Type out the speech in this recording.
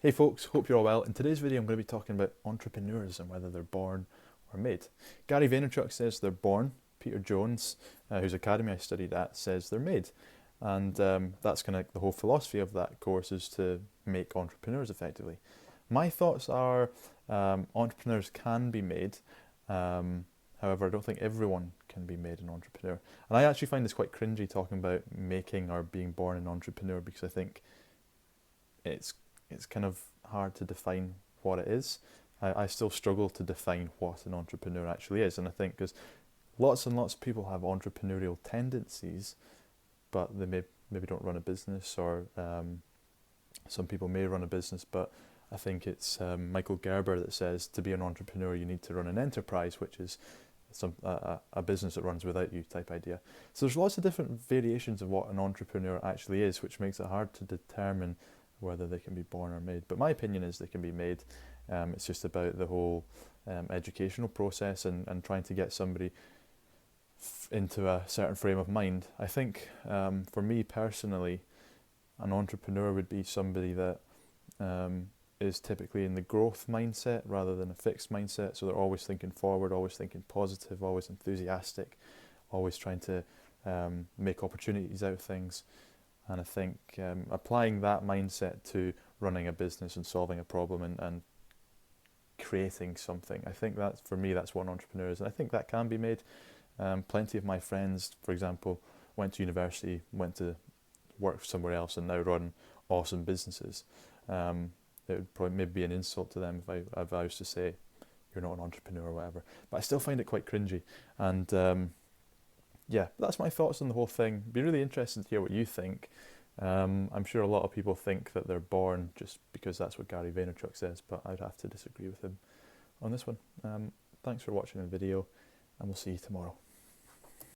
Hey folks, hope you're all well. In today's video I'm going to be talking about entrepreneurs and whether they're born or made. Gary Vaynerchuk says they're born. Peter Jones, whose academy I studied at, says they're made. And that's kind of the whole philosophy of that course, is to make entrepreneurs effectively. My thoughts are entrepreneurs can be made. However, I don't think everyone can be made an entrepreneur. And I actually find this quite cringy talking about making or being born an entrepreneur, because I think it's it's kind of hard to define what it is. I still struggle to define what an entrepreneur actually is, and I think because lots and lots of people have entrepreneurial tendencies, but they maybe don't run a business, or some people may run a business, but I think it's Michael Gerber that says to be an entrepreneur you need to run an enterprise, which is a business that runs without you type idea. So there's lots of different variations of what an entrepreneur actually is, which makes it hard to determine whether they can be born or made. But my opinion is they can be made. It's just about the whole educational process and trying to get somebody into a certain frame of mind. I think for me personally, an entrepreneur would be somebody that is typically in the growth mindset rather than a fixed mindset. So they're always thinking forward, always thinking positive, always enthusiastic, always trying to make opportunities out of things. And I think applying that mindset to running a business and solving a problem and creating something, I think that for me that's what an entrepreneur is. And I think that can be made. Plenty of my friends, for example, went to university, went to work somewhere else, and now run awesome businesses. It would probably maybe be an insult to them if I was to say you're not an entrepreneur or whatever. But I still find it quite cringy. And yeah, that's my thoughts on the whole thing. Be really interested to hear what you think. I'm sure a lot of people think that they're born just because that's what Gary Vaynerchuk says, but I'd have to disagree with him on this one. Thanks for watching the video, and we'll see you tomorrow.